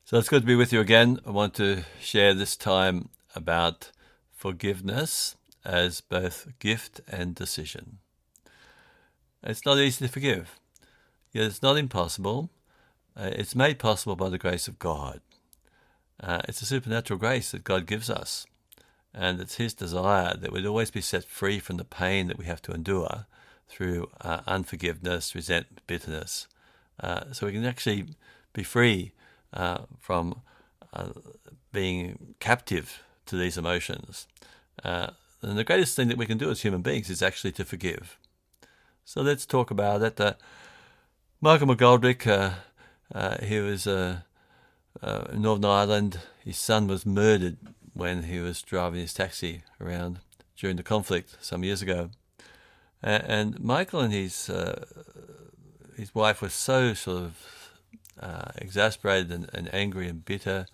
So it's good to be with you again. I want to share this time about forgiveness as both gift and decision. It's not easy to forgive, yet it's not impossible. It's made possible by the grace of God. It's a supernatural grace that God gives us, and it's His desire that we'd always be set free from the pain that we have to endure through unforgiveness, resentment, bitterness, so we can actually be free from being captive to these emotions. And the greatest thing that we can do as human beings is actually to forgive. So let's talk about it. Michael McGoldrick, he was in Northern Ireland. His son was murdered when he was driving his taxi around during the conflict some years ago. And Michael and his wife were so sort of exasperated and angry and bitter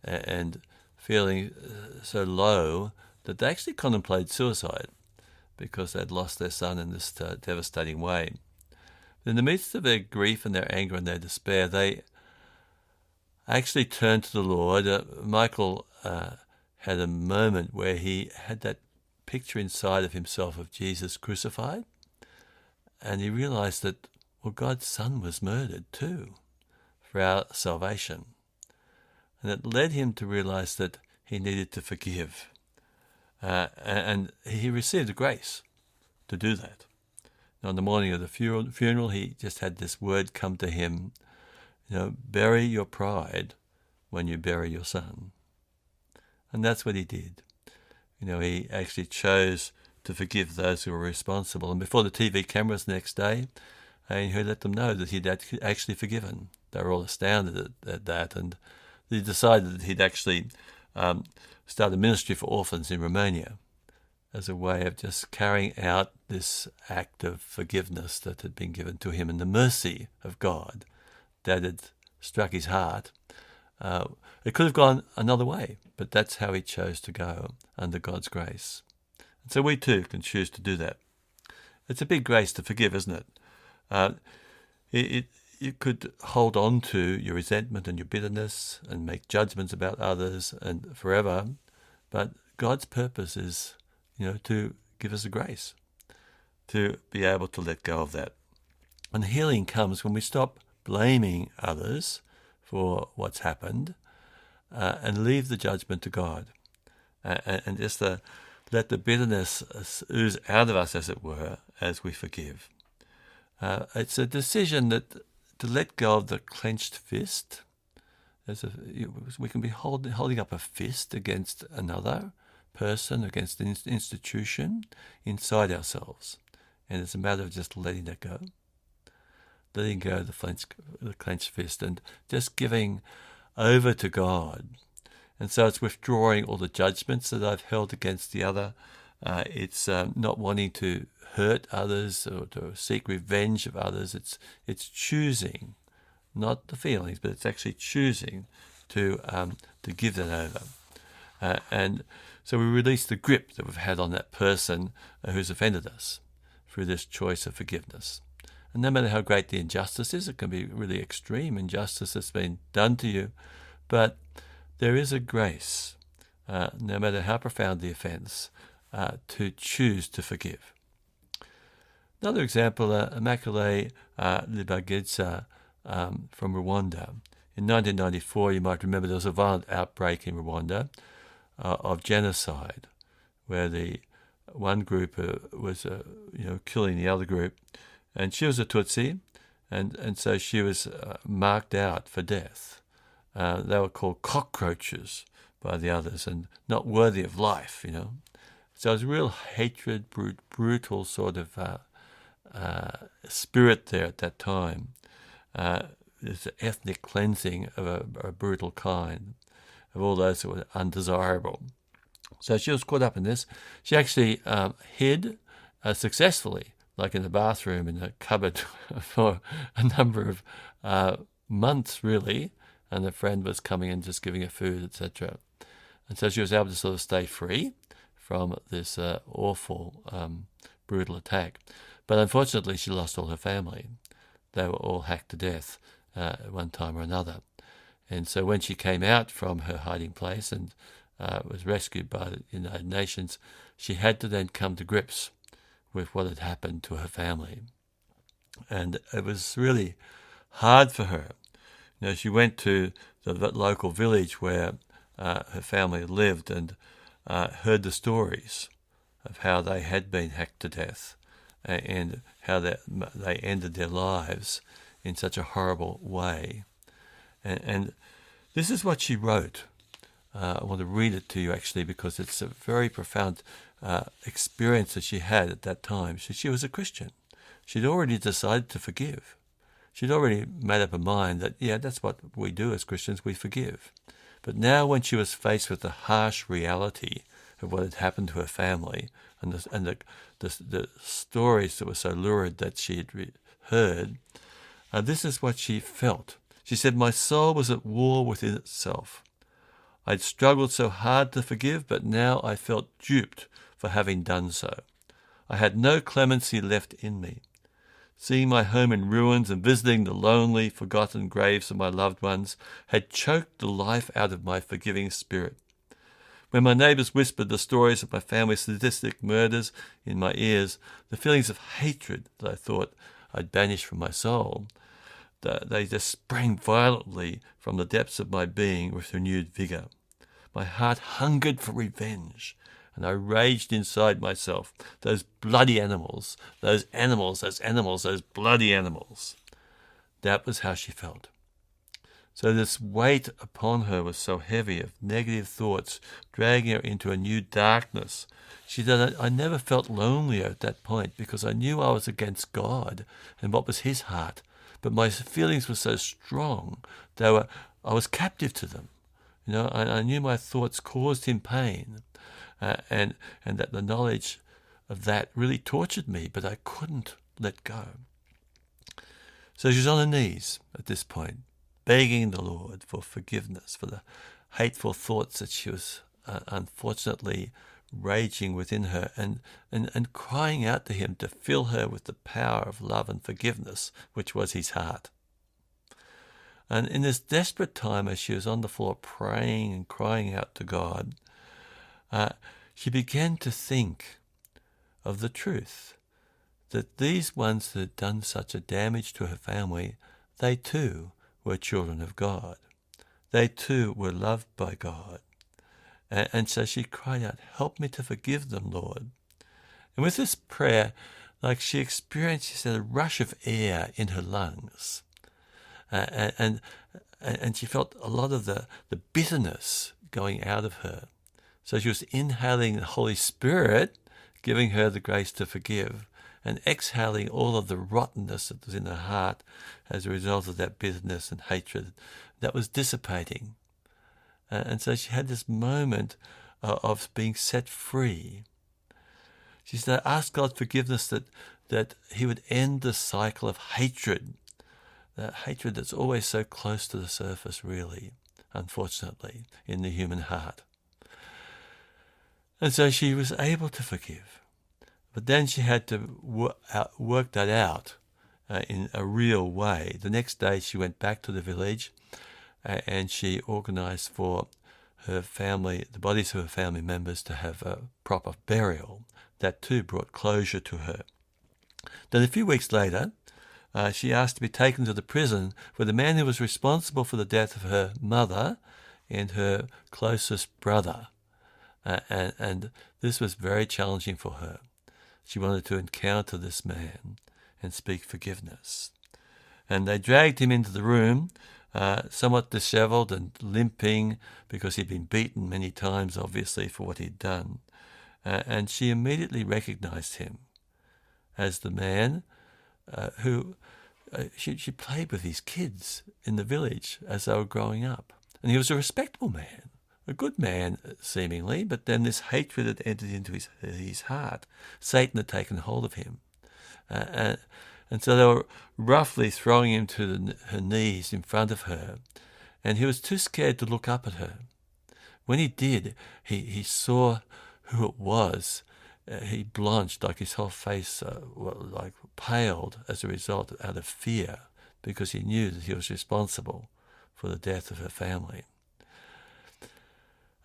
and feeling so low that they actually contemplated suicide because they'd lost their son in this devastating way. In the midst of their grief and their anger and their despair, they actually turned to the Lord. Michael had a moment where he had that picture inside of himself of Jesus crucified, and he realized that, well, God's son was murdered too for our salvation. And it led him to realize that he needed to forgive. And he received the grace to do that. Now, on the morning of the funeral, he just had this word come to him, bury your pride when you bury your son. And that's what he did. He actually chose to forgive those who were responsible. And before the TV cameras the next day, he let them know that he'd actually forgiven. They were all astounded at that, and he decided that he'd actually start a ministry for orphans in Romania as a way of just carrying out this act of forgiveness that had been given to him and the mercy of God that had struck his heart. It could have gone another way, but that's how he chose to go under God's grace. And so we too can choose to do that. It's a big grace to forgive, isn't it? You could hold on to your resentment and your bitterness and make judgments about others and forever, but God's purpose is, to give us a grace to be able to let go of that. And healing comes when we stop blaming others for what's happened and leave the judgment to God, and just let the bitterness ooze out of us, as it were, as we forgive. It's a decision to let go of the clenched fist. We can be holding up a fist against another person, against an institution inside ourselves. And it's a matter of just letting that go. Letting go of the clenched fist and just giving over to God. And so it's withdrawing all the judgments that I've held against the other. It's not wanting to hurt others or to seek revenge of others. It's choosing, not the feelings, but it's actually choosing to give that over. And so we release the grip that we've had on that person who's offended us through this choice of forgiveness. And no matter how great the injustice is, it can be really extreme injustice that's been done to you, but there is a grace, no matter how profound the offence, to choose to forgive. Another example, Immaculée Libagitsa from Rwanda. In 1994, you might remember there was a violent outbreak in Rwanda of genocide, where the one group was killing the other group, and she was a Tutsi, and so she was marked out for death. They were called cockroaches by the others and not worthy of life, So it was real hatred, brutal sort of spirit there at that time. There's an ethnic cleansing of a brutal kind, of all those that were undesirable. So she was caught up in this. She actually hid successfully, like in the bathroom, in a cupboard for a number of months, really, and a friend was coming and just giving her food, etc. And so she was able to sort of stay free from this awful, brutal attack. But unfortunately, she lost all her family. They were all hacked to death at one time or another. And so when she came out from her hiding place and was rescued by the United Nations, she had to then come to grips with what had happened to her family. And it was really hard for her. She went to the local village where her family lived and heard the stories of how they had been hacked to death and how they ended their lives in such a horrible way. And this is what she wrote. I want to read it to you actually because it's a very profound experience that she had at that time. She was a Christian. She'd already decided to forgive. She'd already made up her mind that, that's what we do as Christians, we forgive. But now when she was faced with the harsh reality of what had happened to her family and the stories that were so lurid that she had heard, this is what she felt. She said, "My soul was at war within itself. I'd struggled so hard to forgive, but now I felt duped for having done so. I had no clemency left in me. Seeing my home in ruins and visiting the lonely, forgotten graves of my loved ones had choked the life out of my forgiving spirit. When my neighbours whispered the stories of my family's sadistic murders in my ears, the feelings of hatred that I thought I'd banished from my soul, they just sprang violently from the depths of my being with renewed vigour. My heart hungered for revenge, and I raged inside myself. Those bloody animals, those bloody animals. That was how she felt. So this weight upon her was so heavy of negative thoughts, dragging her into a new darkness. She said, I never felt lonely at that point because I knew I was against God and what was his heart. But my feelings were so strong, I was captive to them. I knew my thoughts caused him pain, and that the knowledge of that really tortured me, but I couldn't let go. So she was on her knees at this point, begging the Lord for forgiveness for the hateful thoughts that she was unfortunately raging within her, and crying out to him to fill her with the power of love and forgiveness, which was his heart. And in this desperate time, as she was on the floor praying and crying out to God, she began to think of the truth that these ones that had done such a damage to her family, they too were children of God. They too were loved by God. And so she cried out, "Help me to forgive them, Lord." And with this prayer, she experienced, she said, a rush of air in her lungs. And she felt a lot of the bitterness going out of her. So she was inhaling the Holy Spirit, giving her the grace to forgive, and exhaling all of the rottenness that was in her heart as a result of that bitterness and hatred that was dissipating. And so she had this moment of being set free. She said, I asked God forgiveness that he would end the cycle of hatred, that hatred that's always so close to the surface, really, unfortunately, in the human heart. And so she was able to forgive. But then she had to work that out in a real way. The next day she went back to the village and she organised for her family, the bodies of her family members, to have a proper burial. That too brought closure to her. Then a few weeks later, she asked to be taken to the prison where the man who was responsible for the death of her mother and her closest brother. And this was very challenging for her. She wanted to encounter this man and speak forgiveness. And they dragged him into the room, somewhat dishevelled and limping because he'd been beaten many times, obviously, for what he'd done. And she immediately recognized him as the man who she played with his kids in the village as they were growing up. And he was a respectable man, a good man, seemingly, but then this hatred had entered into his heart. Satan had taken hold of him. And so they were roughly throwing him to her knees in front of her, and he was too scared to look up at her. When he did, he saw who it was. He blanched, like his whole face paled as a result out of fear, because he knew that he was responsible for the death of her family.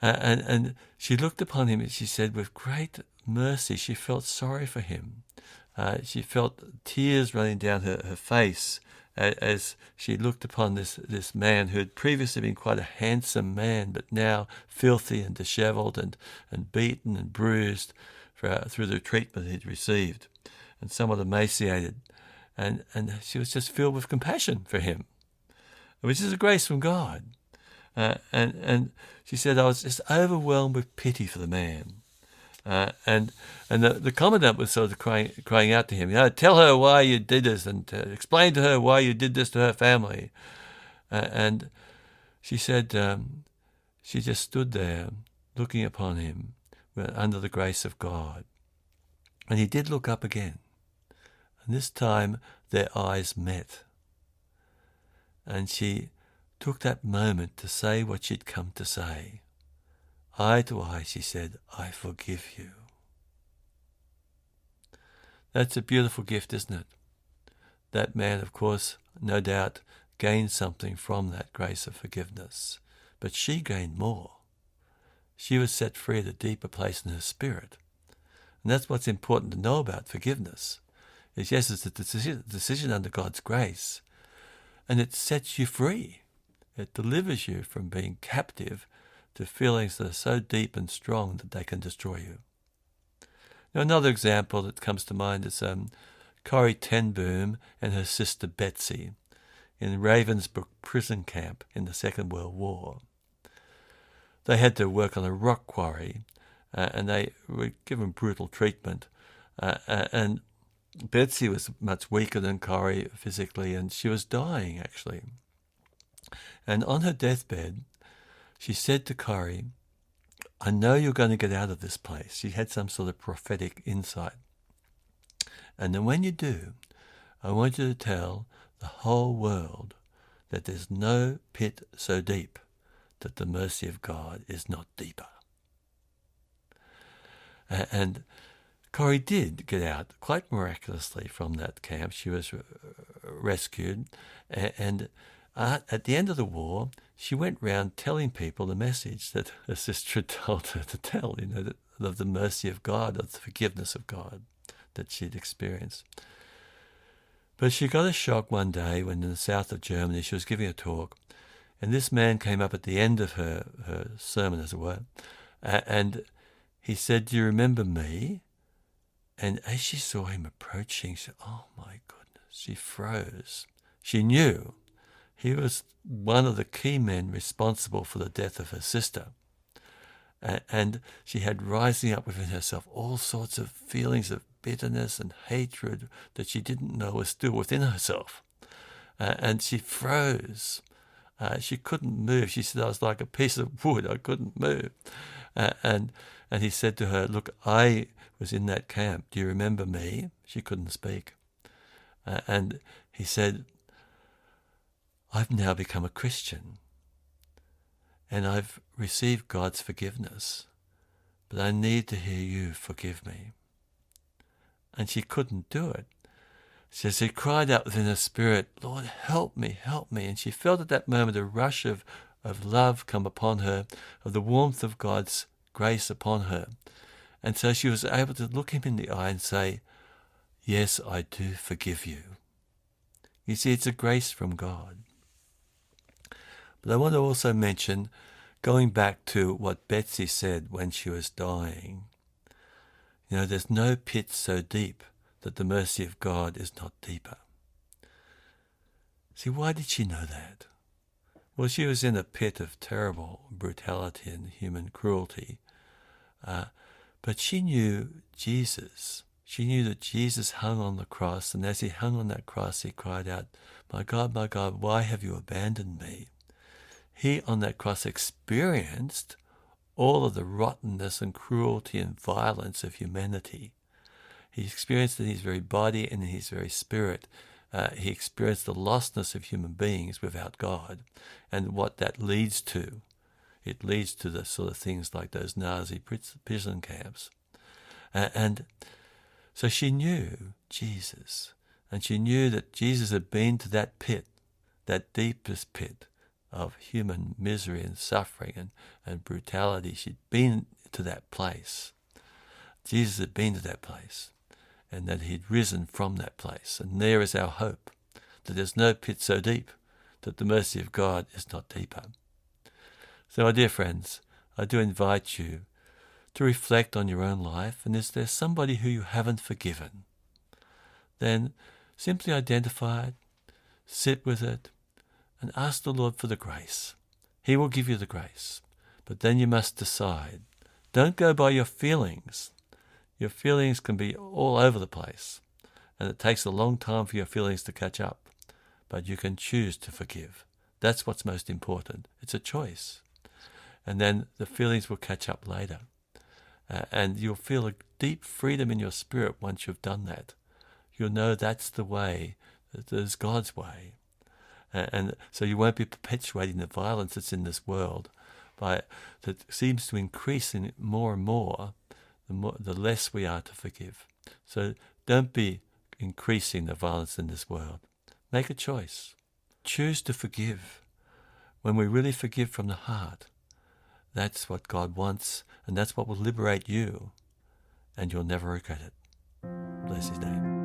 And she looked upon him, and she said, with great mercy, she felt sorry for him. She felt tears running down her face as she looked upon this man who had previously been quite a handsome man, but now filthy and dishevelled and beaten and bruised through the treatment he'd received, and somewhat emaciated. And she was just filled with compassion for him, which is a grace from God. And she said, I was just overwhelmed with pity for the man. And the commandant was sort of crying out to him, tell her why you did this, and explain to her why you did this to her family. And she said she just stood there looking upon him under the grace of God. And he did look up again. And this time their eyes met. And she took that moment to say what she'd come to say. Eye to eye, she said, I forgive you. That's a beautiful gift, isn't it? That man, of course, no doubt, gained something from that grace of forgiveness. But she gained more. She was set free at a deeper place in her spirit. And that's what's important to know about forgiveness. Is yes, it's a decision under God's grace. And it sets you free. It delivers you from being captive to feelings that are so deep and strong that they can destroy you. Now, another example that comes to mind is Corrie ten Boom and her sister Betsy in Ravensbrück prison camp in the Second World War. They had to work on a rock quarry, and they were given brutal treatment. And Betsy was much weaker than Corrie physically, and she was dying, actually. And on her deathbed, she said to Corrie, I know you're going to get out of this place. She had some sort of prophetic insight. And then when you do, I want you to tell the whole world that there's no pit so deep that the mercy of God is not deeper. And Corrie did get out quite miraculously from that camp. She was rescued, and at the end of the war, she went round telling people the message that her sister had told her to tell, of the mercy of God, of the forgiveness of God that she'd experienced. But she got a shock one day when in the south of Germany she was giving a talk, and this man came up at the end of her sermon, as it were, and he said, do you remember me? And as she saw him approaching, she said, oh my goodness, she froze. She knew he was one of the key men responsible for the death of her sister. And she had rising up within herself all sorts of feelings of bitterness and hatred that she didn't know was still within herself. And she froze. She couldn't move. She said, I was like a piece of wood. I couldn't move. And he said to her, look, I was in that camp. Do you remember me? She couldn't speak. And he said, I've now become a Christian, and I've received God's forgiveness, but I need to hear you forgive me. And she couldn't do it. So she cried out within her spirit, Lord, help me, help me. And she felt at that moment a rush of love come upon her, of the warmth of God's grace upon her. And so she was able to look him in the eye and say, yes, I do forgive you. You see, it's a grace from God. But I want to also mention, going back to what Betsy said when she was dying, there's no pit so deep that the mercy of God is not deeper. See, why did she know that? Well, she was in a pit of terrible brutality and human cruelty, but she knew Jesus. She knew that Jesus hung on the cross, and as he hung on that cross, he cried out, my God, why have you abandoned me? He on that cross experienced all of the rottenness and cruelty and violence of humanity. He experienced it in his very body and in his very spirit. He experienced the lostness of human beings without God, and what that leads to. It leads to the sort of things like those Nazi prison camps. And so she knew Jesus, and she knew that Jesus had been to that pit, that deepest pit of human misery and suffering and brutality. She'd been to that place. Jesus had been to that place, and that he'd risen from that place. And there is our hope, that there's no pit so deep that the mercy of God is not deeper. So, my dear friends, I do invite you to reflect on your own life, and is there somebody who you haven't forgiven? Then simply identify it, sit with it, and ask the Lord for the grace. He will give you the grace, but then you must decide. Don't go by your feelings. Your feelings can be all over the place, and it takes a long time for your feelings to catch up, but you can choose to forgive. That's what's most important. It's a choice. And then the feelings will catch up later. And you'll feel a deep freedom in your spirit once you've done that. You'll know that's the way, that is God's way. And so you won't be perpetuating the violence that's in this world that seems to increase in more and more, the less we are to forgive. So don't be increasing the violence in this world. Make a choice. Choose to forgive. When we really forgive from the heart, that's what God wants, and that's what will liberate you, and you'll never regret it. Bless his name.